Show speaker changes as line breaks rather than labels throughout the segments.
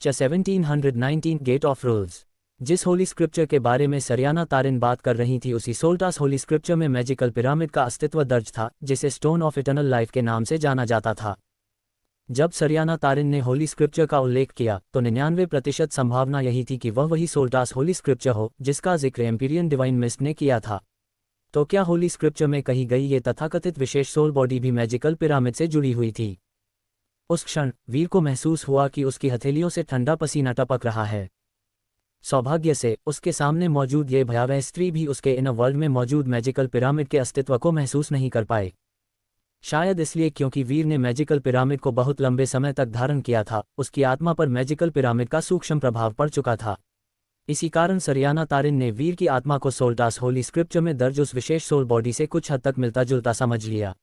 1719 gate of rules. जिस Holi scripture के बारे में सरियाना तारिन बात कर रही थी उसी सोल्टास होली स्क्रिप्चर में मैजिकल पिरामिड का अस्तित्व दर्ज था, जिसे स्टोन ऑफ इटर्नल लाइफ के नाम से जाना जाता था। जब सरियाना तारिन ने होली स्क्रिप्चर का उल्लेख किया तो 99% संभावना यही थी कि वह वही सोल्टास होली स्क्रिप्चर हो जिसका जिक्र एम्पीरियन डिवाइन मिस्ट ने किया था। तो क्या होली स्क्रिप्चर में कही गई ये तथाकथित विशेष सोल बॉडी भी मैजिकल पिरामिड से जुड़ी हुई थी? उस क्षण वीर को महसूस हुआ कि उसकी हथेलियों से ठंडा पसीना टपक रहा है। सौभाग्य से उसके सामने मौजूद ये भयावह स्त्री भी उसके इनर वर्ल्ड में मौजूद मैजिकल पिरामिड के अस्तित्व को महसूस नहीं कर पाए। शायद इसलिए क्योंकि वीर ने मैजिकल पिरामिड को बहुत लंबे समय तक धारण किया था, उसकी आत्मा पर मैजिकल पिरामिड का सूक्ष्म प्रभाव पड़ चुका था। इसी कारण सरियाना तारिन ने वीर की आत्मा को सोल्टास होली स्क्रिप्चर में दर्ज उस विशेष सोल बॉडी से कुछ हद तक मिलता जुलता समझ लिया।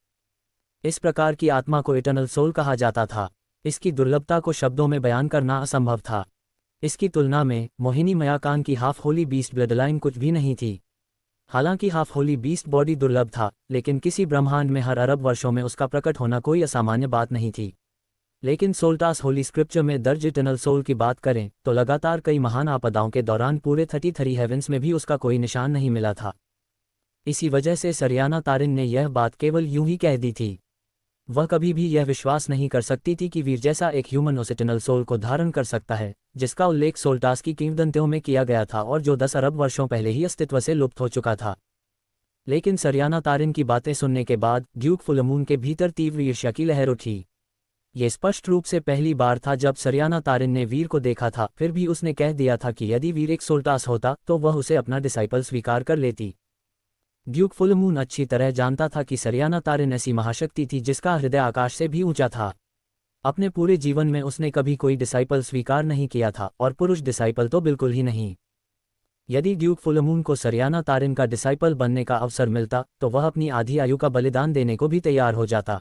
इस प्रकार की आत्मा को इटर्नल सोल कहा जाता था। इसकी दुर्लभता को शब्दों में बयान करना असंभव था। इसकी तुलना में मोहिनी मयाकान की हाफ होली बीस्ट ब्लडलाइन कुछ भी नहीं थी। हालांकि हाफ होली बीस्ट बॉडी दुर्लभ था, लेकिन किसी ब्रह्मांड में हर अरब वर्षों में उसका प्रकट होना कोई असामान्य बात नहीं थी। लेकिन सोल्टास होली स्क्रिप्चर में दर्ज इटर्नल सोल की बात करें तो लगातार कई महान आपदाओं के दौरान पूरे 33 हेवेंस में भी उसका कोई निशान नहीं मिला था। इसी वजह से सरियाना तारिन ने यह बात केवल यूं ही कह दी थी। वह कभी भी यह विश्वास नहीं कर सकती थी कि वीर जैसा एक ह्यूमन उस इटर्नल सोल को धारण कर सकता है, जिसका उल्लेख सोल्टास की किंवदंतियों में किया गया था और जो 10 अरब वर्षों पहले ही अस्तित्व से लुप्त हो चुका था। लेकिन सरियाना तारिन की बातें सुनने के बाद ड्यूक फुलमून के भीतर तीव्र ईर्ष्या की लहर उठी। ये स्पष्ट रूप से पहली बार था जब सरियाना तारिन ने वीर को देखा था, फिर भी उसने कह दिया था कि यदि वीर एक सोल्टास होता तो वह उसे अपना डिसाइपल स्वीकार कर लेती। ड्यूक फुलमून अच्छी तरह जानता था कि सरियाना तारिन ऐसी महाशक्ति थी जिसका हृदय आकाश से भी ऊंचा था। अपने पूरे जीवन में उसने कभी कोई डिसाइपल स्वीकार नहीं किया था, और पुरुष डिसाइपल तो बिल्कुल ही नहीं। यदि ड्यूक फुलमून को सरियाना तारिन का डिसाइपल बनने का अवसर मिलता तो वह अपनी आधी आयु का बलिदान देने को भी तैयार हो जाता।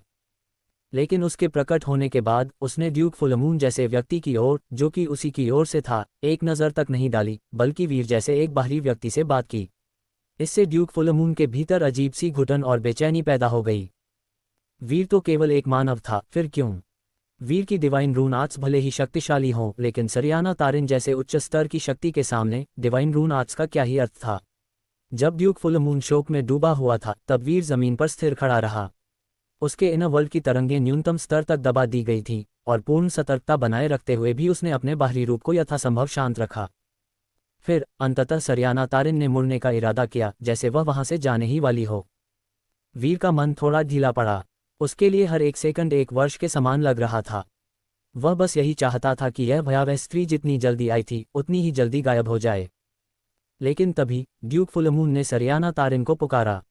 लेकिन उसके प्रकट होने के बाद उसने ड्यूक फुलमून जैसे व्यक्ति की ओर, जो कि उसी की ओर से था, एक नज़र तक नहीं डाली, बल्कि वीर जैसे एक बाहरी व्यक्ति से बात की। इससे ड्यूक फुलमून के भीतर अजीब सी घुटन और बेचैनी पैदा हो गई। वीर तो केवल एक मानव था, फिर क्यों? वीर की डिवाइन रून आर्ट्स भले ही शक्तिशाली हों, लेकिन सरियाना तारिन जैसे उच्च स्तर की शक्ति के सामने डिवाइन रून आर्ट्स का क्या ही अर्थ था? जब ड्यूक फुलमून शोक में डूबा हुआ था तब वीर जमीन पर स्थिर खड़ा रहा। उसके इनर वर्ल्ड की तरंगें न्यूनतम स्तर तक दबा दी गई थीं, और पूर्ण सतर्कता बनाए रखते हुए भी उसने अपने बाहरी रूप को यथासंभव शांत रखा। फिर अंततः सरियाना तारिन ने मुड़ने का इरादा किया, जैसे वह वहां से जाने ही वाली हो। वीर का मन थोड़ा ढीला पड़ा। उसके लिए हर एक सेकंड एक वर्ष के समान लग रहा था। वह बस यही चाहता था कि यह भयावह स्त्री जितनी जल्दी आई थी उतनी ही जल्दी गायब हो जाए। लेकिन तभी ड्यूक फुलमून ने सरियाना तारिन को पुकारा।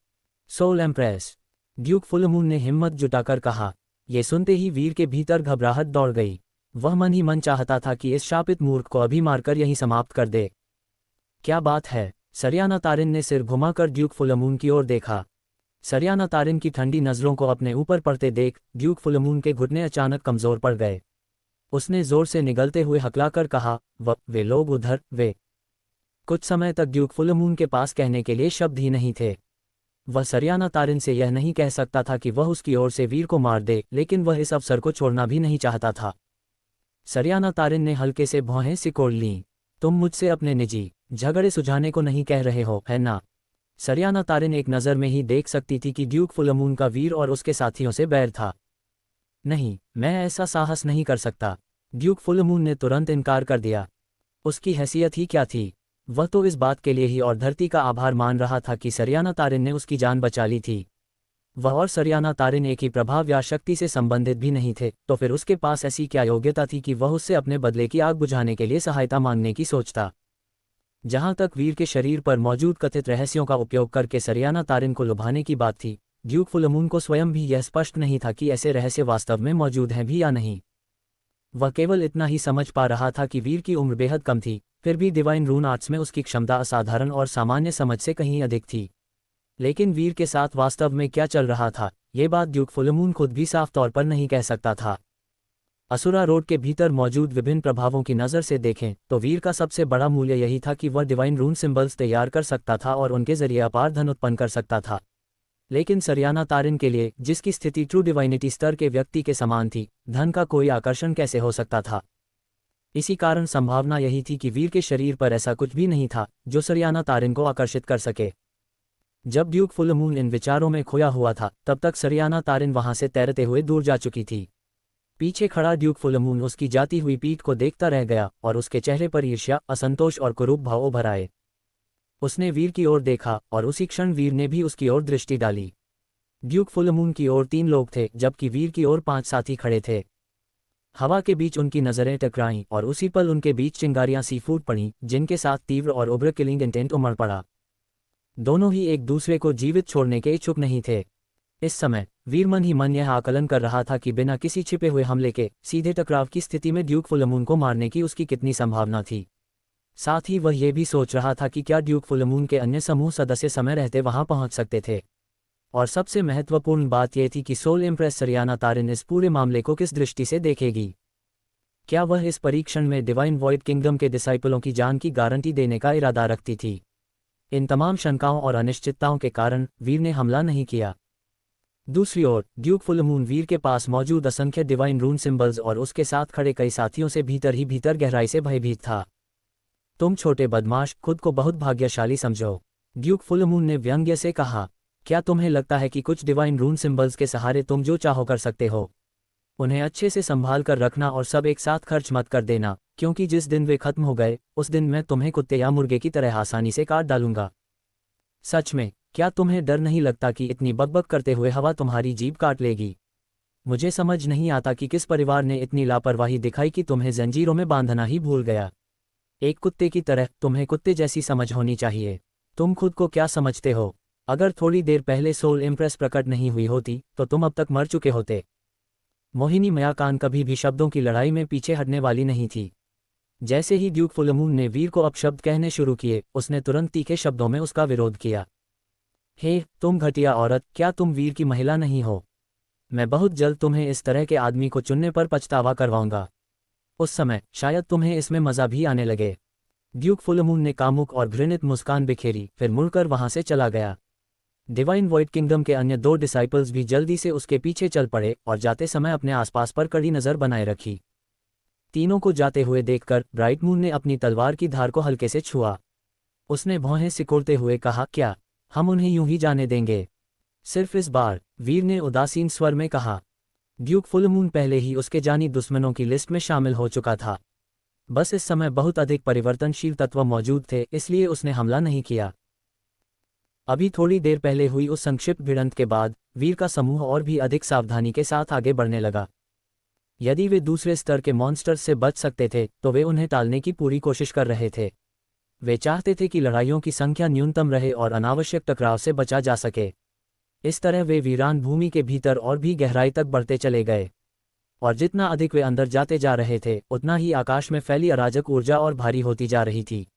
सोल एम्प्रेस, ड्यूक फुलमून ने हिम्मत जुटाकर कहा। ये सुनते ही वीर के भीतर घबराहट दौड़ गई। वह मन ही मन चाहता था कि इस शापित मूर्ख को अभी मारकर यही समाप्त कर दे। क्या बात है? सरियाना तारिन ने सिर घुमाकर ड्यूक फुलमून की ओर देखा। सरियाना तारिन की ठंडी नज़रों को अपने ऊपर पड़ते देख ड्यूक फुलमून के घुटने अचानक कमज़ोर पड़ गए। उसने जोर से निगलते हुए हकलाकर कहा, वे लोग उधर, वे। कुछ समय तक ड्यूक फुलमून के पास कहने के लिए शब्द ही नहीं थे। वह सरियाना तारिन से यह नहीं कह सकता था कि वह उसकी ओर से वीर को मार दे, लेकिन वह इस अवसर को छोड़ना भी नहीं चाहता था। सरियाना तारिन ने हल्के से भौहें सिकोड़ लीं। तुम मुझसे अपने निजी झगड़े सुझाने को नहीं कह रहे हो, है ना? सरियाना तारिन एक नज़र में ही देख सकती थी कि ड्यूक फुलमून का वीर और उसके साथियों से बैर था। नहीं, मैं ऐसा साहस नहीं कर सकता। ड्यूक फुलमून ने तुरंत इनकार कर दिया। उसकी हैसियत ही क्या थी? वह तो इस बात के लिए ही और धरती का आभार मान रहा था कि सरियाना तारिन ने उसकी जान बचा ली थी। वह और सरियाना तारिन एक ही प्रभाव या शक्ति से संबंधित भी नहीं थे, तो फिर उसके पास ऐसी क्या योग्यता थी कि वह उससे अपने बदले की आग बुझाने के लिए सहायता मांगने की सोचता? जहां तक वीर के शरीर पर मौजूद कथित रहस्यों का उपयोग करके सरियाना तारिन को लुभाने की बात थी, ड्यूक फुलमून को स्वयं भी यह स्पष्ट नहीं था कि ऐसे रहस्य वास्तव में मौजूद हैं भी या नहीं। वह केवल इतना ही समझ पा रहा था कि वीर की उम्र बेहद कम थी, फिर भी डिवाइन रून आर्ट्स में उसकी क्षमता असाधारण और सामान्य समझ से कहीं अधिक थी। लेकिन वीर के साथ वास्तव में क्या चल रहा था, ये बात ड्यूक फुलमून खुद भी साफ तौर पर नहीं कह सकता था। असुरा रोड के भीतर मौजूद विभिन्न प्रभावों की नज़र से देखें तो वीर का सबसे बड़ा मूल्य यही था कि वह डिवाइन रून सिंबल्स तैयार कर सकता था और उनके जरिए अपार धन उत्पन्न कर सकता था। लेकिन सरियाना तारिन के लिए, जिसकी स्थिति ट्रू डिवाइनिटी स्तर के व्यक्ति के समान थी, धन का कोई आकर्षण कैसे हो सकता था? इसी कारण संभावना यही थी कि वीर के शरीर पर ऐसा कुछ भी नहीं था जो सरियाना तारिन को आकर्षित कर सके। जब ड्यूक फुल मून इन विचारों में खोया हुआ था तब तक सरियाना तारिन वहां से तैरते हुए दूर जा चुकी थी। पीछे खड़ा ड्यूक फुल मून उसकी जाती हुई पीठ को देखता रह गया और उसके चेहरे पर ईर्ष्या, असंतोष और कुरूप भाव उभर आए। उसने वीर की ओर देखा और उसी क्षण वीर ने भी उसकी ओर दृष्टि डाली। ड्यूक फुल मून की ओर 3 लोग थे जबकि वीर की ओर 5 साथी खड़े थे। हवा के बीच उनकी नजरें टकराईं और उसी पल उनके बीच चिंगारियां सी फूट पड़ीं जिनके साथ तीव्र और उग्र किलिंग इंटेंट उमड़ पड़ा। दोनों ही एक दूसरे को जीवित छोड़ने के इच्छुक नहीं थे। इस समय वीर मन ही मन यह आकलन कर रहा था कि बिना किसी छिपे हुए हमले के सीधे टकराव की स्थिति में ड्यूक फुल मून को मारने की उसकी कितनी संभावना थी। साथ ही वह यह भी सोच रहा था कि क्या ड्यूक फुल मून के अन्य समूह सदस्य समय रहते वहां पहुंच सकते थे। और सबसे महत्वपूर्ण बात यह थी कि सोल इम्प्रेस सरियाना तारिन इस पूरे मामले को किस दृष्टि से देखेगी। क्या वह इस परीक्षण में डिवाइन वॉइड किंगडम के डिसाइपलों की जान की गारंटी देने का इरादा रखती थी। इन तमाम शंकाओं और अनिश्चितताओं के कारण वीर ने हमला नहीं किया। दूसरी ओर ड्यूक फुल मून वीर के पास मौजूद असंख्य डिवाइन रून सिंबल्स और उसके साथ खड़े कई साथियों से भीतर ही भीतर गहराई से भयभीत था। तुम छोटे बदमाश खुद को बहुत भाग्यशाली समझो, ड्यूक फुल मून ने व्यंग्य से कहा। क्या तुम्हें लगता है कि कुछ डिवाइन रून सिंबल्स के सहारे तुम जो चाहो कर सकते हो? उन्हें अच्छे से संभाल कर रखना और सब एक साथ खर्च मत कर देना, क्योंकि जिस दिन वे खत्म हो गए उस दिन मैं तुम्हें कुत्ते या मुर्गे की तरह आसानी से काट डालूंगा। सच में, क्या तुम्हें डर नहीं लगता कि इतनी बकबक करते हुए हवा तुम्हारी जीभ काट लेगी? मुझे समझ नहीं आता कि किस परिवार ने इतनी लापरवाही दिखाई कि तुम्हें जंजीरों में बांधना ही भूल गया। एक कुत्ते की तरह तुम्हें कुत्ते जैसी समझ होनी चाहिए। तुम खुद को क्या समझते हो? अगर थोड़ी देर पहले सोल इम्प्रेस प्रकट नहीं हुई होती तो तुम अब तक मर चुके होते। मोहिनी मयाकान कभी भी शब्दों की लड़ाई में पीछे हटने वाली नहीं थी। जैसे ही ड्यूक फुल मून ने वीर को अपशब्द कहने शुरू किए उसने तुरंत तीखे शब्दों में उसका विरोध किया। हे तुम घटिया औरत, क्या तुम वीर की महिला नहीं हो? मैं बहुत जल्द तुम्हें इस तरह के आदमी को चुनने पर पछतावा करवाऊंगा। उस समय शायद तुम्हें इसमें मजा भी आने लगे। ड्यूक फुल मून ने कामुक और घृणित मुस्कान बिखेरी, फिर मुड़कर वहां से चला गया। डिवाइन वॉइड किंगडम के अन्य 2 डिसाइपल्स भी जल्दी से उसके पीछे चल पड़े और जाते समय अपने आसपास पर कड़ी नजर बनाए रखी। तीनों को जाते हुए देखकर ब्राइट मून ने अपनी तलवार की धार को हल्के से छुआ। उसने भौहें सिकोड़ते हुए कहा, क्या हम उन्हें यूं ही जाने देंगे? सिर्फ इस बार, वीर ने उदासीन स्वर में कहा। ड्यूक फुल मून पहले ही उसके जानी दुश्मनों की लिस्ट में शामिल हो चुका था। बस इस समय बहुत अधिक परिवर्तनशील तत्व मौजूद थे, इसलिए उसने हमला नहीं किया। अभी थोड़ी देर पहले हुई उस संक्षिप्त भिड़ंत के बाद वीर का समूह और भी अधिक सावधानी के साथ आगे बढ़ने लगा। यदि वे दूसरे स्तर के मॉन्स्टर्स से बच सकते थे तो वे उन्हें टालने की पूरी कोशिश कर रहे थे। वे चाहते थे कि लड़ाइयों की संख्या न्यूनतम रहे और अनावश्यक टकराव से बचा जा सके। इस तरह वे वीरान भूमि के भीतर और भी गहराई तक बढ़ते चले गए, और जितना अधिक वे अंदर जाते जा रहे थे उतना ही आकाश में फैली अराजक ऊर्जा और भारी होती जा रही थी।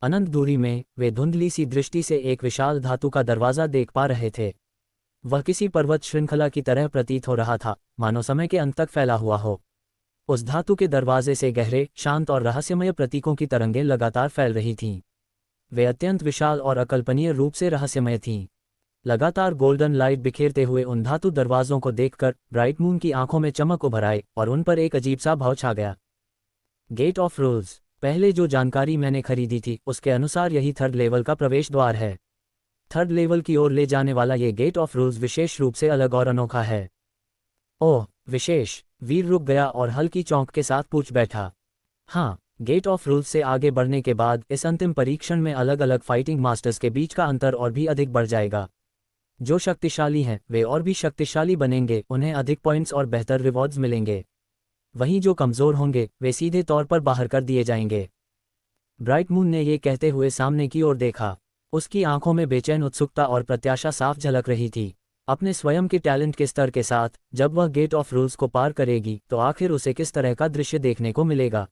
अनंत दूरी में वे धुंधली सी दृष्टि से एक विशाल धातु का दरवाजा देख पा रहे थे। वह किसी पर्वत श्रृंखला की तरह प्रतीत हो रहा था, मानो समय के अंत तक फैला हुआ हो। उस धातु के दरवाजे से गहरे, शांत और रहस्यमय प्रतीकों की तरंगें लगातार फैल रही थीं। वे अत्यंत विशाल और अकल्पनीय रूप से रहस्यमय थीं। लगातार गोल्डन लाइट बिखेरते हुए उन धातु दरवाजों को देखकर ब्राइट मून की आंखों में चमक उभर आई और उन पर एक अजीब सा भाव छा गया। Gate of rules. पहले जो जानकारी मैंने खरीदी थी उसके अनुसार यही 3rd लेवल का प्रवेश द्वार है। 3rd लेवल की ओर ले जाने वाला ये गेट ऑफ रूल्स विशेष रूप से अलग और अनोखा है। ओह, विशेष? वीर रुक गया और हल्की चौंक के साथ पूछ बैठा। हाँ, गेट ऑफ रूल्स से आगे बढ़ने के बाद इस अंतिम परीक्षण में अलग अलग फाइटिंग मास्टर्स के बीच का अंतर और भी अधिक बढ़ जाएगा। जो शक्तिशाली हैं वे और भी शक्तिशाली बनेंगे, उन्हें अधिक पॉइंट्स और बेहतर रिवॉर्ड्स मिलेंगे। वहीं जो कमज़ोर होंगे वे सीधे तौर पर बाहर कर दिए जाएंगे। ब्राइट मून ने ये कहते हुए सामने की ओर देखा। उसकी आंखों में बेचैन उत्सुकता और प्रत्याशा साफ झलक रही थी। अपने स्वयं के टैलेंट के स्तर के साथ जब वह गेट ऑफ रूल्स को पार करेगी तो आखिर उसे किस तरह का दृश्य देखने को मिलेगा।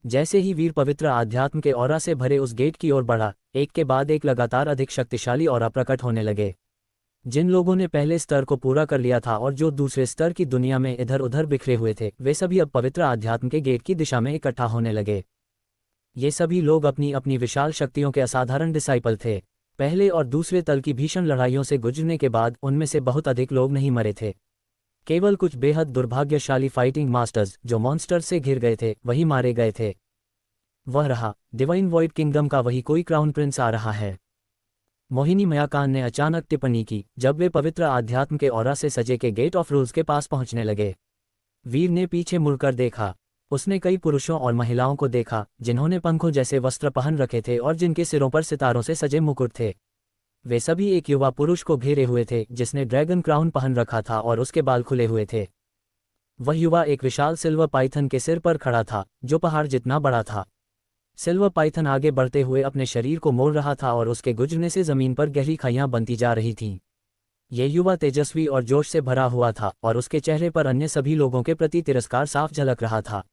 जैसे ही वीर पवित्र आध्यात्म के ऑरा से भरे उस गेट की ओर बढ़ा, एक के बाद एक लगातार अधिक शक्तिशाली ऑरा प्रकट होने लगे। जिन लोगों ने पहले स्तर को पूरा कर लिया था और जो दूसरे स्तर की दुनिया में इधर उधर बिखरे हुए थे, वे सभी अब पवित्र आध्यात्म के गेट की दिशा में इकट्ठा होने लगे। ये सभी लोग अपनी अपनी विशाल शक्तियों के असाधारण डिसाइपल थे। पहले और दूसरे तल की भीषण लड़ाइयों से गुजरने के बाद उनमें से बहुत अधिक लोग नहीं मरे थे। केवल कुछ बेहद दुर्भाग्यशाली फाइटिंग मास्टर्स जो मॉन्स्टर से घिर गए थे वही मारे गए थे। वह रहा डिवाइन वॉइड किंगडम का वही कोई क्राउन प्रिंस आ रहा है। मोहिनी मयाकान ने अचानक टिप्पणी की जब वे पवित्र आध्यात्म के ऑरा से सजे के गेट ऑफ रूल्स के पास पहुंचने लगे। वीर ने पीछे मुड़कर देखा। उसने कई पुरुषों और महिलाओं को देखा जिन्होंने पंखों जैसे वस्त्र पहन रखे थे और जिनके सिरों पर सितारों से सजे मुकुट थे। वे सभी एक युवा पुरुष को घेरे हुए थे जिसने ड्रैगन क्राउन पहन रखा था और उसके बाल खुले हुए थे। वह युवा एक विशाल सिल्वर पाइथन के सिर पर खड़ा था जो पहाड़ जितना बड़ा था। सिल्वर पाइथन आगे बढ़ते हुए अपने शरीर को मोड़ रहा था और उसके गुजरने से जमीन पर गहरी खाइयां बनती जा रही थीं। यह युवा तेजस्वी और जोश से भरा हुआ था और उसके चेहरे पर अन्य सभी लोगों के प्रति तिरस्कार साफ झलक रहा था।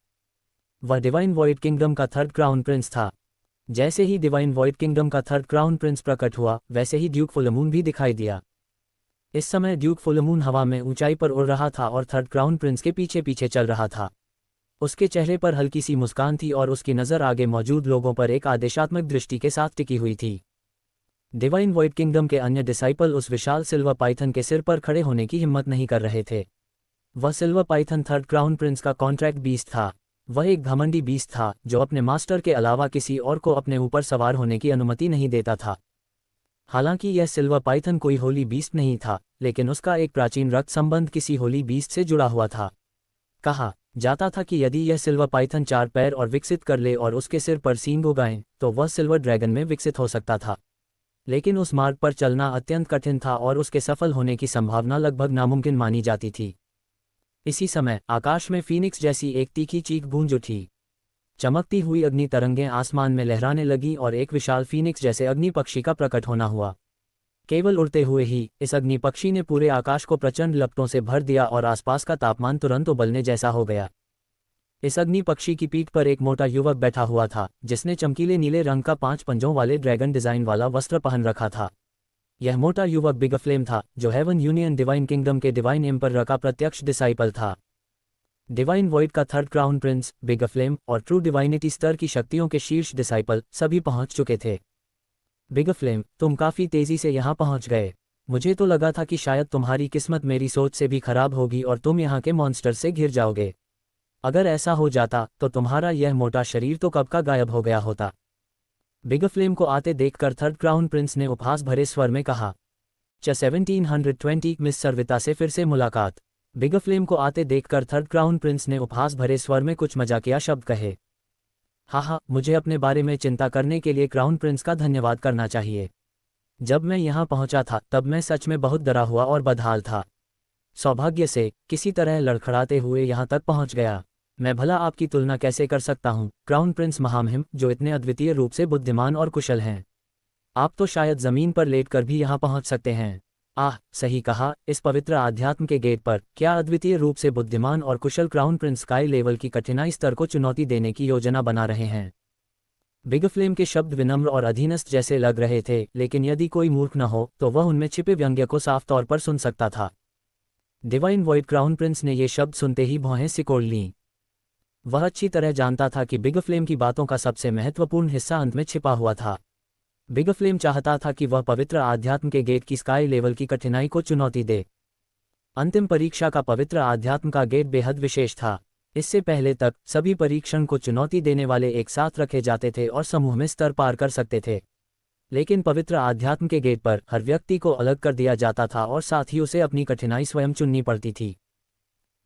वह डिवाइन वॉइड किंगडम का थर्ड क्राउन प्रिंस था। जैसे ही डिवाइन वॉइड किंगडम का थर्ड क्राउन प्रिंस प्रकट हुआ वैसे ही ड्यूक फुलमून भी दिखाई दिया। इस समय ड्यूक फुलमून हवा में ऊंचाई पर उड़ रहा था और थर्ड क्राउन प्रिंस के पीछे पीछे चल रहा था। उसके चेहरे पर हल्की सी मुस्कान थी और उसकी नज़र आगे मौजूद लोगों पर एक आदेशात्मक दृष्टि के साथ टिकी हुई थी। डिवाइन वॉइड किंगडम के अन्य डिसाइपल उस विशाल सिल्वर पाइथन के सिर पर खड़े होने की हिम्मत नहीं कर रहे थे। वह silver Python third crown Prince का कॉन्ट्रैक्ट बीस्ट था। वह एक घमंडी बीस्ट था जो अपने मास्टर के अलावा किसी और को अपने ऊपर सवार होने की अनुमति नहीं देता था। हालांकि यह सिल्वर पाइथन कोई होली बीस्ट नहीं था, लेकिन उसका एक प्राचीन रक्त संबंध किसी होली बीस्ट से जुड़ा हुआ था। कहा जाता था कि यदि यह सिल्वर पाइथन 4 पैर और विकसित कर ले और उसके सिर पर सींग उगाएं तो वह सिल्वर ड्रैगन में विकसित हो सकता था। लेकिन उस मार्ग पर चलना अत्यंत कठिन था और उसके सफल होने की संभावना लगभग नामुमकिन मानी जाती थी। इसी समय आकाश में फीनिक्स जैसी एक तीखी चीख गूंज उठी। चमकती हुई अग्नि तरंगें आसमान में लहराने लगी और एक विशाल फीनिक्स जैसे अग्नि पक्षी का प्रकट होना हुआ। केवल उड़ते हुए ही इस अग्नि पक्षी ने पूरे आकाश को प्रचंड लपटों से भर दिया और आसपास का तापमान तुरंत उबलने जैसा हो गया। इस अग्नि पक्षी की पीठ पर एक मोटा युवक बैठा हुआ था जिसने चमकीले नीले रंग का 5 पंजों वाले ड्रैगन डिजाइन वाला वस्त्र पहन रखा था। यह मोटा युवक बिग फ्लेम था जो हेवन यूनियन डिवाइन किंगडम के डिवाइन एम्परर का प्रत्यक्ष डिसाइपल था। डिवाइन वॉइड का third crown Prince, big flame और ट्रू डिवाइनिटी स्तर की शक्तियों के शीर्ष डिसाइपल सभी पहुंच चुके थे। बिग फ्लेम, तुम काफी तेजी से यहां पहुंच गए। मुझे तो लगा था कि शायद तुम्हारी किस्मत मेरी सोच से भी खराब होगी और तुम यहां के मॉन्स्टर से घिर जाओगे। अगर ऐसा हो जाता तो तुम्हारा यह मोटा शरीर तो कब का गायब हो गया होता। बिग फ्लेम को आते देखकर थर्ड क्राउन प्रिंस ने उपहास भरे स्वर में कहा। 1720 मिस सर्विता से फिर से मुलाकात। बिग फ्लेम को आते देखकर थर्ड क्राउन प्रिंस ने उपहास भरे स्वर में कुछ मजाकिया शब्द कहे। हाँ, मुझे अपने बारे में चिंता करने के लिए क्राउन प्रिंस का धन्यवाद करना चाहिए। जब मैं यहाँ पहुंचा था तब मैं सच में बहुत डरा हुआ और बदहाल था। सौभाग्य से किसी तरह लड़खड़ाते हुए यहाँ तक पहुँच गया। मैं भला आपकी तुलना कैसे कर सकता हूँ, क्राउन प्रिंस महामहिम जो इतने अद्वितीय रूप से बुद्धिमान और कुशल हैं। आप तो शायद जमीन पर लेटकर भी यहाँ पहुँच सकते हैं। आह, सही कहा, इस पवित्र आध्यात्म के गेट पर क्या अद्वितीय रूप से बुद्धिमान और कुशल क्राउन प्रिंस स्काई लेवल की कठिनाई स्तर को चुनौती देने की योजना बना रहे हैं। बिग फ्लेम के शब्द विनम्र और अधीनस्थ जैसे लग रहे थे, लेकिन यदि कोई मूर्ख न हो तो वह उनमें छिपे व्यंग्य को साफ तौर पर सुन सकता था। डिवाइन वॉइड क्राउन प्रिंस ने ये शब्द सुनते ही भौहें सिकोड़ लीं। वह अच्छी तरह जानता था कि बिग फ्लेम की बातों का सबसे महत्वपूर्ण हिस्सा अंत में छिपा हुआ था। बिग फ्लेम चाहता था कि वह पवित्र आध्यात्म के गेट की स्काई लेवल की कठिनाई को चुनौती दे। अंतिम परीक्षा का पवित्र आध्यात्म का गेट बेहद विशेष था। इससे पहले तक सभी परीक्षण को चुनौती देने वाले एक साथ रखे जाते थे और समूह में स्तर पार कर सकते थे। लेकिन पवित्र आध्यात्म के गेट पर हर व्यक्ति को अलग कर दिया जाता था और साथ ही उसे अपनी कठिनाई स्वयं चुननी पड़ती थी।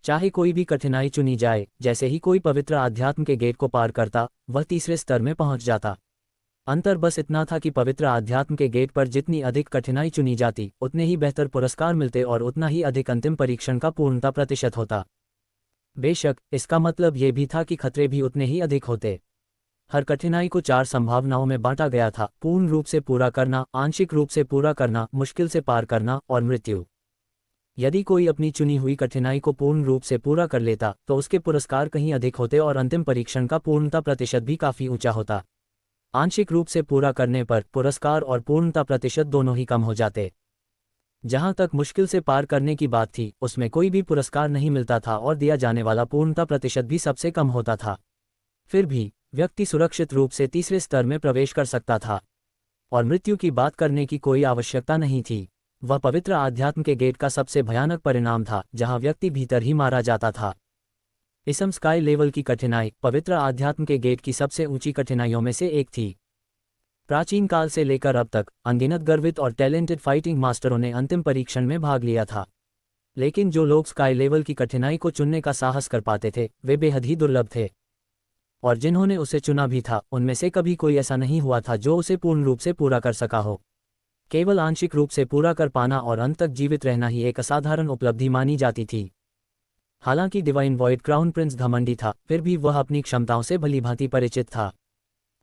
चाहे कोई भी कठिनाई चुनी जाए, जैसे ही कोई पवित्र आध्यात्म के गेट को पार करता वह तीसरे स्तर में पहुंच जाता। अंतर बस इतना था कि पवित्र आध्यात्म के गेट पर जितनी अधिक कठिनाई चुनी जाती उतने ही बेहतर पुरस्कार मिलते और उतना ही अधिक अंतिम परीक्षण का पूर्णता प्रतिशत होता। बेशक इसका मतलब ये भी था कि खतरे भी उतने ही अधिक होते। हर कठिनाई को 4 संभावनाओं में बांटा गया था: पूर्ण रूप से पूरा करना, आंशिक रूप से पूरा करना, मुश्किल से पार करना और मृत्यु। यदि कोई अपनी चुनी हुई कठिनाई को पूर्ण रूप से पूरा कर लेता तो उसके पुरस्कार कहीं अधिक होते और अंतिम परीक्षण का पूर्णता प्रतिशत भी काफी ऊंचा होता। आंशिक रूप से पूरा करने पर पुरस्कार और पूर्णता प्रतिशत दोनों ही कम हो जाते। जहां तक मुश्किल से पार करने की बात थी उसमें कोई भी पुरस्कार नहीं मिलता था और दिया जाने वाला पूर्णता प्रतिशत भी सबसे कम होता था। फिर भी व्यक्ति सुरक्षित रूप से तीसरे स्तर में प्रवेश कर सकता था और मृत्यु की बात करने की कोई आवश्यकता नहीं थी। वह पवित्र आध्यात्म के गेट का सबसे भयानक परिणाम था, जहां व्यक्ति भीतर ही मारा जाता था। इसम स्काई लेवल की कठिनाई पवित्र आध्यात्म के गेट की सबसे ऊंची कठिनाइयों में से एक थी। प्राचीन काल से लेकर अब तक अनगिनत गर्वित और टैलेंटेड फाइटिंग मास्टरों ने अंतिम परीक्षण में भाग लिया था, लेकिन जो लोग स्काई लेवल की कठिनाई को चुनने का साहस कर पाते थे वे बेहद ही दुर्लभ थे। और जिन्होंने उसे चुना भी था, उनमें से कभी कोई ऐसा नहीं हुआ था जो उसे पूर्ण रूप से पूरा कर सका हो। केवल आंशिक रूप से पूरा कर पाना और अंत तक जीवित रहना ही एक असाधारण उपलब्धि मानी जाती थी। हालांकि डिवाइन वॉइड क्राउन प्रिंस घमंडी था, फिर भी वह अपनी क्षमताओं से भलीभांति परिचित था।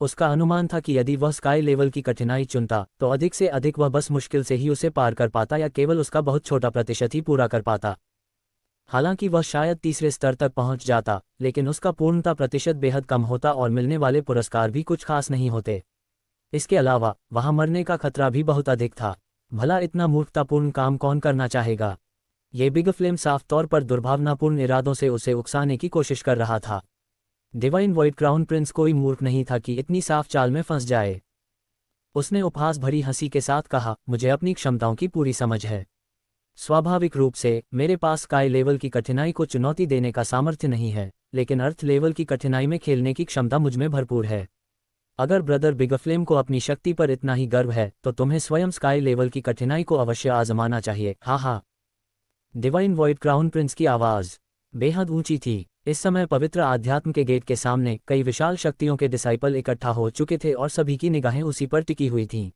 उसका अनुमान था कि यदि वह स्काई लेवल की कठिनाई चुनता तो अधिक से अधिक वह बस मुश्किल से ही उसे पार कर पाता या केवल उसका बहुत छोटा प्रतिशत ही पूरा कर पाता। हालांकि वह शायद तीसरे स्तर तक पहुंच जाता, लेकिन उसका पूर्णता प्रतिशत बेहद कम होता और मिलने वाले पुरस्कार भी कुछ खास नहीं होते। इसके अलावा वहां मरने का खतरा भी बहुत अधिक था। भला इतना मूर्खतापूर्ण काम कौन करना चाहेगा? ये बिग फ्लेम साफ तौर पर दुर्भावनापूर्ण इरादों से उसे उकसाने की कोशिश कर रहा था। डिवाइन वॉइड क्राउन प्रिंस कोई मूर्ख नहीं था कि इतनी साफ चाल में फंस जाए। उसने उपहास भरी हंसी के साथ कहा, मुझे अपनी क्षमताओं की पूरी समझ है। स्वाभाविक रूप से मेरे पास स्काई लेवल की कठिनाई को चुनौती देने का सामर्थ्य नहीं है, लेकिन अर्थ लेवल की कठिनाई में खेलने की क्षमता मुझमें भरपूर है। अगर ब्रदर बिग फ्लेम को अपनी शक्ति पर इतना ही गर्व है तो तुम्हें स्वयं स्काई लेवल की कठिनाई को अवश्य आजमाना चाहिए। हाँ हाँ। डिवाइन वॉइड क्राउन प्रिंस की आवाज़ बेहद ऊंची थी। इस समय पवित्र आध्यात्म के गेट के सामने कई विशाल शक्तियों के डिसाइपल इकट्ठा हो चुके थे और सभी की निगाहें उसी पर टिकी हुई थीं।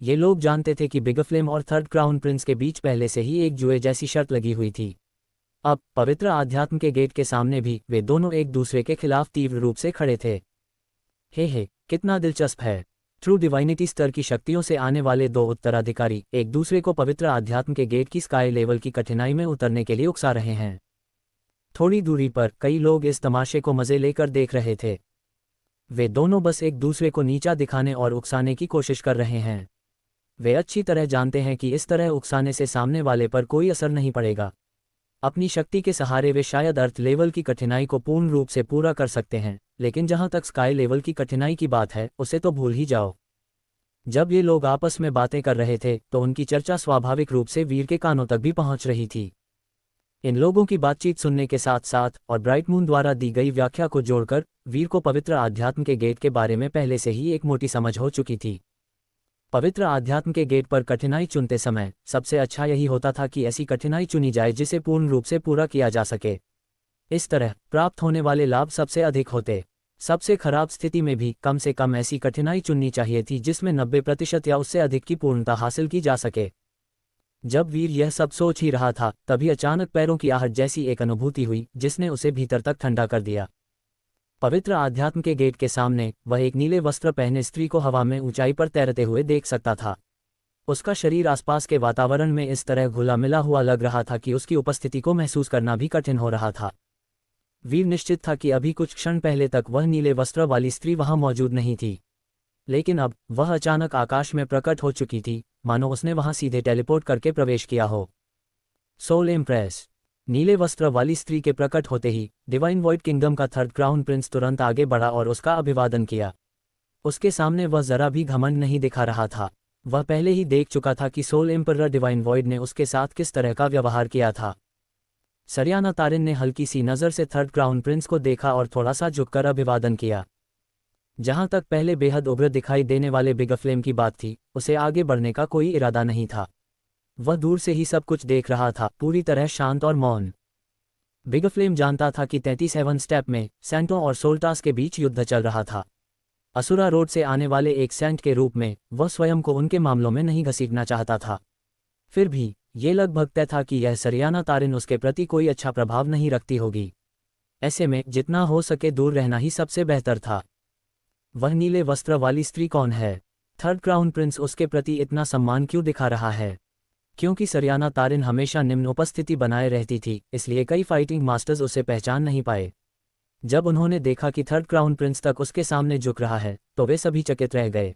ये लोग जानते थे कि बिग फ्लेम और थर्ड क्राउन प्रिंस के बीच पहले से ही एक जुए जैसी शर्त लगी हुई थी। अब पवित्र आध्यात्म के गेट के सामने भी वे दोनों एक दूसरे के खिलाफ तीव्र रूप से खड़े थे। हे कितना दिलचस्प है। ट्रू डिवाइनिटी स्तर की शक्तियों से आने वाले दो उत्तराधिकारी एक दूसरे को पवित्र आध्यात्म के गेट की स्काई लेवल की कठिनाई में उतरने के लिए उकसा रहे हैं। थोड़ी दूरी पर कई लोग इस तमाशे को मजे लेकर देख रहे थे। वे दोनों बस एक दूसरे को नीचा दिखाने और उकसाने की कोशिश कर रहे हैं। वे अच्छी तरह जानते हैं कि इस तरह उकसाने से सामने वाले पर कोई असर नहीं पड़ेगा। अपनी शक्ति के सहारे वे शायद अर्थ लेवल की कठिनाई को पूर्ण रूप से पूरा कर सकते हैं, लेकिन जहां तक स्काई लेवल की कठिनाई की बात है उसे तो भूल ही जाओ। जब ये लोग आपस में बातें कर रहे थे तो उनकी चर्चा स्वाभाविक रूप से वीर के कानों तक भी पहुंच रही थी। इन लोगों की बातचीत सुनने के साथ साथ और ब्राइट मून द्वारा दी गई व्याख्या को जोड़कर वीर को पवित्र आध्यात्म के गेट के बारे में पहले से ही एक मोटी समझ हो चुकी थी। पवित्र आध्यात्म के गेट पर कठिनाई चुनते समय सबसे अच्छा यही होता था कि ऐसी कठिनाई चुनी जाए जिसे पूर्ण रूप से पूरा किया जा सके। इस तरह प्राप्त होने वाले लाभ सबसे अधिक होते। सबसे खराब स्थिति में भी कम से कम ऐसी कठिनाई चुननी चाहिए थी जिसमें 90% या उससे अधिक की पूर्णता हासिल की जा सके। जब वीर यह सब सोच ही रहा था तभी अचानक पैरों की आहट जैसी एक अनुभूति हुई जिसने उसे भीतर तक ठंडा कर दिया। पवित्र आध्यात्म के गेट के सामने वह एक नीले वस्त्र पहने स्त्री को हवा में ऊंचाई पर तैरते हुए देख सकता था। उसका शरीर आसपास के वातावरण में इस तरह घुला मिला हुआ लग रहा था कि उसकी उपस्थिति को महसूस करना भी कठिन हो रहा था। वीर निश्चित था कि अभी कुछ क्षण पहले तक वह नीले वस्त्र वाली स्त्री वहां मौजूद नहीं थी, लेकिन अब वह अचानक आकाश में प्रकट हो चुकी थी, मानो उसने वहां सीधे टेलीपोर्ट करके प्रवेश किया हो। Soul impress. नीले वस्त्र वाली स्त्री के प्रकट होते ही डिवाइन वॉइड किंगडम का थर्ड क्राउन प्रिंस तुरंत आगे बढ़ा और उसका अभिवादन किया। उसके सामने वह जरा भी घमंड नहीं दिखा रहा था। वह पहले ही देख चुका था कि सोल एम्परर डिवाइन वॉइड ने उसके साथ किस तरह का व्यवहार किया था। सरियाना तारिन ने हल्की सी नज़र से थर्ड क्राउन प्रिंस को देखा और थोड़ा सा झुककर अभिवादन किया। जहां तक पहले बेहद उग्र दिखाई देने वाले बिग फ्लेम की बात थी, उसे आगे बढ़ने का कोई इरादा नहीं था। वह दूर से ही सब कुछ देख रहा था, पूरी तरह शांत और मौन। बिग फ्लेम जानता था कि 37 स्टेप में सेंटो और सोल्टास के बीच युद्ध चल रहा था। असुरा रोड से आने वाले एक सेंट के रूप में वह स्वयं को उनके मामलों में नहीं घसीटना चाहता था। फिर भी ये लगभग तय था कि यह सरियाना तारिन उसके प्रति कोई अच्छा प्रभाव नहीं रखती होगी। ऐसे में जितना हो सके दूर रहना ही सबसे बेहतर था। वह नीले वस्त्र वाली स्त्री कौन है? थर्ड क्राउन प्रिंस उसके प्रति इतना सम्मान क्यों दिखा रहा है? क्योंकि सरियाना तारिन हमेशा निम्न उपस्थिति बनाए रहती थी, इसलिए कई फाइटिंग मास्टर्स उसे पहचान नहीं पाए। जब उन्होंने देखा कि थर्ड क्राउन प्रिंस तक उसके सामने झुक रहा है तो वे सभी चकित रह गए।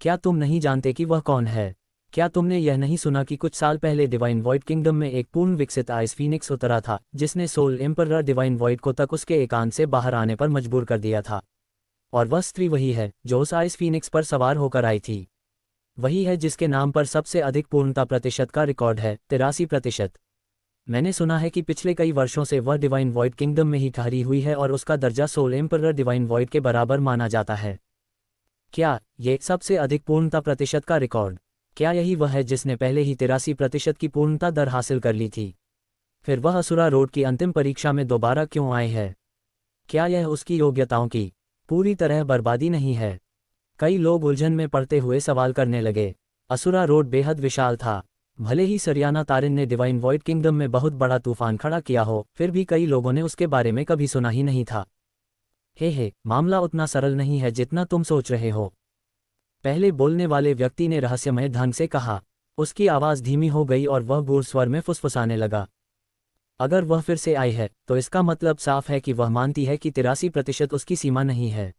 क्या तुम नहीं जानते कि वह कौन है? क्या तुमने यह नहीं सुना कि कुछ साल पहले डिवाइन वॉइड किंगडम में एक पूर्ण विकसित आइस फीनिक्स उतरा था जिसने सोल एम्परर डिवाइन वॉइड को तक उसके एकांत से बाहर आने पर मजबूर कर दिया था? और वह स्त्री वही है जो उस आइस फीनिक्स पर सवार होकर आई थी। वही है जिसके नाम पर सबसे अधिक पूर्णता प्रतिशत का रिकॉर्ड है, 83%। मैंने सुना है कि पिछले कई वर्षों से वह डिवाइन वॉइड किंगडम में ही ठहरी हुई है और उसका दर्जा सोल एम्परर डिवाइन वॉइड के बराबर माना जाता है। क्या ये सबसे अधिक पूर्णता प्रतिशत का रिकॉर्ड, क्या यही वह है जिसने पहले ही 83% की पूर्णता दर हासिल कर ली थी? फिर वह असुरा रोड की अंतिम परीक्षा में दोबारा क्यों आए है? क्या यह उसकी योग्यताओं की पूरी तरह बर्बादी नहीं है? कई लोग उलझन में पड़ते हुए सवाल करने लगे। असुरा रोड बेहद विशाल था। भले ही सरियाना तारिन ने डिवाइन वॉइड किंगडम में बहुत बड़ा तूफान खड़ा किया हो, फिर भी कई लोगों ने उसके बारे में कभी सुना ही नहीं था। हे, मामला उतना सरल नहीं है जितना तुम सोच रहे हो, पहले बोलने वाले व्यक्ति ने रहस्यमय ढंग से कहा। उसकी आवाज़ धीमी हो गई और वह गूढ़ स्वर में फुसफुसाने लगा। अगर वह फिर से आई है तो इसका मतलब साफ है कि वह मानती है कि 83% उसकी सीमा नहीं है।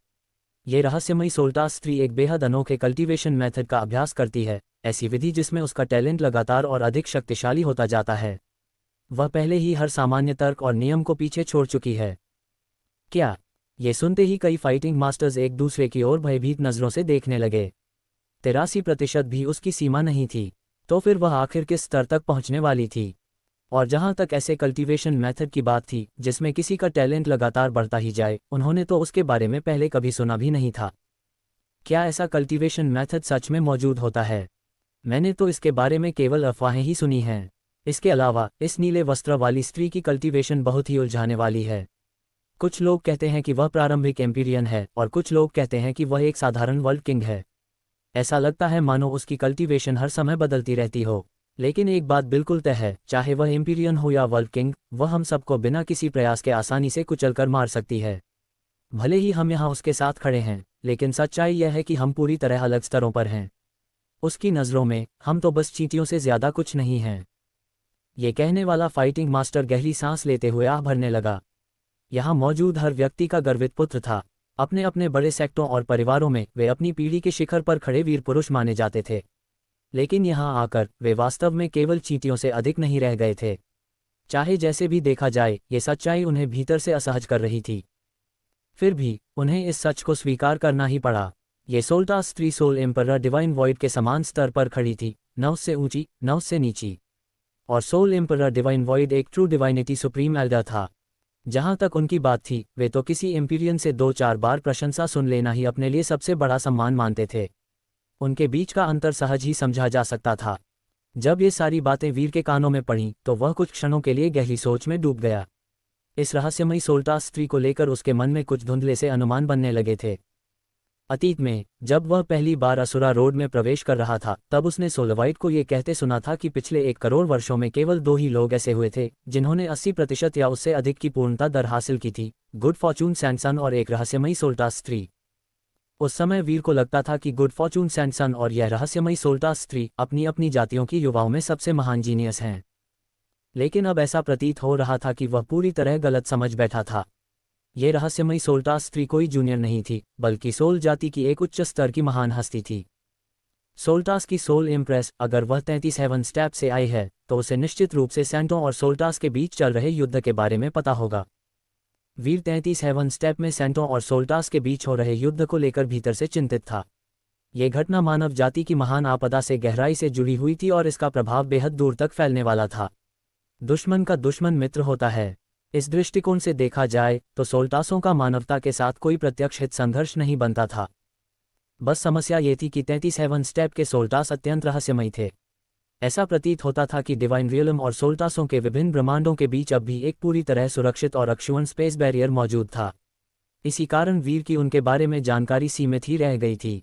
ये रहस्यमयी सोल्टास स्त्री एक बेहद अनोखे कल्टीवेशन मेथड का अभ्यास करती है, ऐसी विधि जिसमें उसका टैलेंट लगातार और अधिक शक्तिशाली होता जाता है। वह पहले ही हर सामान्य तर्क और नियम को पीछे छोड़ चुकी है। क्या? ये सुनते ही कई फाइटिंग मास्टर्स एक दूसरे की ओर भयभीत नज़रों से देखने लगे। 83% भी उसकी सीमा नहीं थी, तो फिर वह आखिर किस स्तर तक पहुंचने वाली थी? और जहां तक ऐसे कल्टीवेशन मेथड की बात थी जिसमें किसी का टैलेंट लगातार बढ़ता ही जाए, उन्होंने तो उसके बारे में पहले कभी सुना भी नहीं था। क्या ऐसा कल्टीवेशन मेथड सच में मौजूद होता है? मैंने तो इसके बारे में केवल अफवाहें ही सुनी हैं। इसके अलावा इस नीले वस्त्र वाली स्त्री की कल्टीवेशन बहुत ही उलझाने वाली है। कुछ लोग कहते हैं कि वह प्रारंभिक एम्पीरियन है और कुछ लोग कहते हैं कि वह एक साधारण वर्ल्ड किंग है। ऐसा लगता है मानो उसकी कल्टीवेशन हर समय बदलती रहती हो। लेकिन एक बात बिल्कुल तय है, चाहे वह एम्पीरियन हो या वर्ल्ड किंग, वह हम सबको बिना किसी प्रयास के आसानी से कुचलकर मार सकती है। भले ही हम यहाँ उसके साथ खड़े हैं, लेकिन सच्चाई यह है कि हम पूरी तरह अलग स्तरों पर हैं। उसकी नज़रों में हम तो बस चींटियों से ज़्यादा कुछ नहीं हैं। ये कहने वाला फाइटिंग मास्टर गहरी सांस लेते हुए आह भरने लगा। यहाँ मौजूद हर व्यक्ति का गर्वित पुत्र था। अपने अपने बड़े सेक्टों और परिवारों में वे अपनी पीढ़ी के शिखर पर खड़े वीर पुरुष माने जाते थे। लेकिन यहाँ आकर वे वास्तव में केवल चींटियों से अधिक नहीं रह गए थे। चाहे जैसे भी देखा जाए, ये सच्चाई उन्हें भीतर से असहज कर रही थी। फिर भी उन्हें इस सच को स्वीकार करना ही पड़ा। ये सोल्टास स्त्री सोल एम्परर डिवाइन वॉइड के समान स्तर पर खड़ी थी, न उससे ऊंची न उससे नीची। और सोल एम्परर डिवाइन वॉइड एक ट्रू डिवाइनिटी सुप्रीम एल्डर था। जहां तक उनकी बात थी, वे तो किसी एम्पीरियन से 2-4 बार प्रशंसा सुन लेना ही अपने लिए सबसे बड़ा सम्मान मानते थे। उनके बीच का अंतर सहज ही समझा जा सकता था। जब ये सारी बातें वीर के कानों में पड़ीं तो वह कुछ क्षणों के लिए गहरी सोच में डूब गया। इस रहस्यमयी सोल्टास स्त्री को लेकर उसके मन में कुछ धुंधले से अनुमान बनने लगे थे। अतीत में जब वह पहली बार असुरा रोड में प्रवेश कर रहा था, तब उसने सोलवाइट को ये कहते सुना था कि पिछले 1 करोड़ वर्षों में केवल 2 ही लोग ऐसे हुए थे जिन्होंने 80% या उससे अधिक की पूर्णता दर हासिल की थी, गुड फॉर्चून सैंडसन और एक रहस्यमयी सोल्टास स्त्री। उस समय वीर को लगता था कि गुड फॉर्चून सैंडसन और यह रहस्यमयी सोल्टास स्त्री अपनी अपनी जातियों की युवाओं में सबसे महान जीनियस हैं। लेकिन अब ऐसा प्रतीत हो रहा था कि वह पूरी तरह गलत समझ बैठा था। ये रहस्यमयी सोल्टास स्त्री कोई जूनियर नहीं थी, बल्कि सोल जाति की एक उच्च स्तर की महान हस्ती थी। सोल्टास की सोल इम्प्रेस, अगर वह 33 हेवन स्टेप से आई है तो उसे निश्चित रूप से सैंटो और सोल्टास के बीच चल रहे युद्ध के बारे में पता होगा। वीर 33 हेवन स्टेप में सैंटो और सोल्टास के बीच हो रहे युद्ध को लेकर भीतर से चिंतित था। ये घटना मानव जाति की महान आपदा से गहराई से जुड़ी हुई थी और इसका प्रभाव बेहद दूर तक फैलने वाला था। दुश्मन का दुश्मन मित्र होता है। इस दृष्टिकोण से देखा जाए तो सोल्टासों का मानवता के साथ कोई प्रत्यक्ष हित संघर्ष नहीं बनता था। बस समस्या ये थी कि 33 हेवन स्टेप के सोल्टास अत्यंत रहस्यमयी थे। ऐसा प्रतीत होता था कि डिवाइन रियलम और सोल्टासों के विभिन्न ब्रह्मांडों के बीच अब भी एक पूरी तरह सुरक्षित और अक्षुण्ण स्पेस बैरियर मौजूद था। इसी कारण वीर की उनके बारे में जानकारी सीमित ही रह गई थी।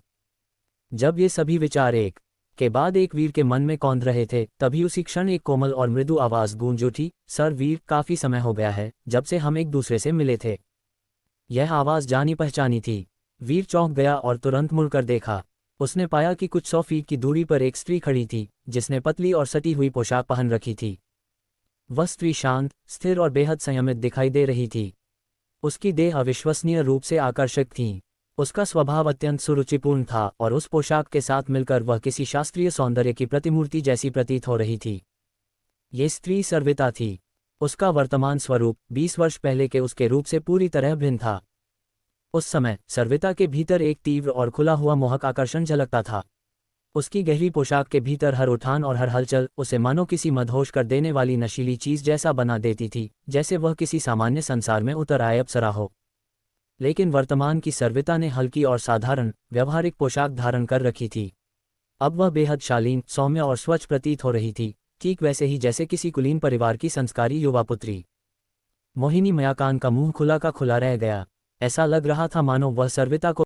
जब ये सभी विचार एक के बाद एक वीर के मन में कौंध रहे थे, तभी उसी क्षण एक कोमल और मृदु आवाज गूंज उठी, सर वीर, काफी समय हो गया है जब से हम एक दूसरे से मिले थे। यह आवाज जानी पहचानी थी। वीर चौंक गया और तुरंत मुड़कर देखा। उसने पाया कि कुछ 100 फीट की दूरी पर एक स्त्री खड़ी थी, जिसने पतली और सटी हुई पोशाक पहन रखी थी। वह स्त्री शांत, स्थिर और बेहद संयमित दिखाई दे रही थी। उसकी देह अविश्वसनीय रूप से आकर्षक थी। उसका स्वभाव अत्यंत सुरुचिपूर्ण था और उस पोशाक के साथ मिलकर वह किसी शास्त्रीय सौंदर्य की प्रतिमूर्ति जैसी प्रतीत हो रही थी। ये स्त्री सर्विता थी। उसका वर्तमान स्वरूप 20 वर्ष पहले के उसके रूप से पूरी तरह भिन्न था। उस समय सर्विता के भीतर एक तीव्र और खुला हुआ मोहक आकर्षण झलकता था। उसकी गहरी पोशाक के भीतर हर उठान और हर हलचल उसे मानो किसी मदहोश कर देने वाली नशीली चीज़ जैसा बना देती थी, जैसे वह किसी सामान्य संसार में उतर आए अप्सरा हो। लेकिन वर्तमान की सर्विता ने हल्की और साधारण व्यवहारिक पोशाक धारण कर रखी थी। अब वह बेहद शालीन, सौम्य और स्वच्छ प्रतीत हो रही थी, ठीक वैसे ही जैसे किसी कुलीन परिवार की संस्कारी युवा पुत्री। मोहिनी मयाकान का मुंह खुला का खुला रह गया। ऐसा लग रहा था मानो वह सर्विता को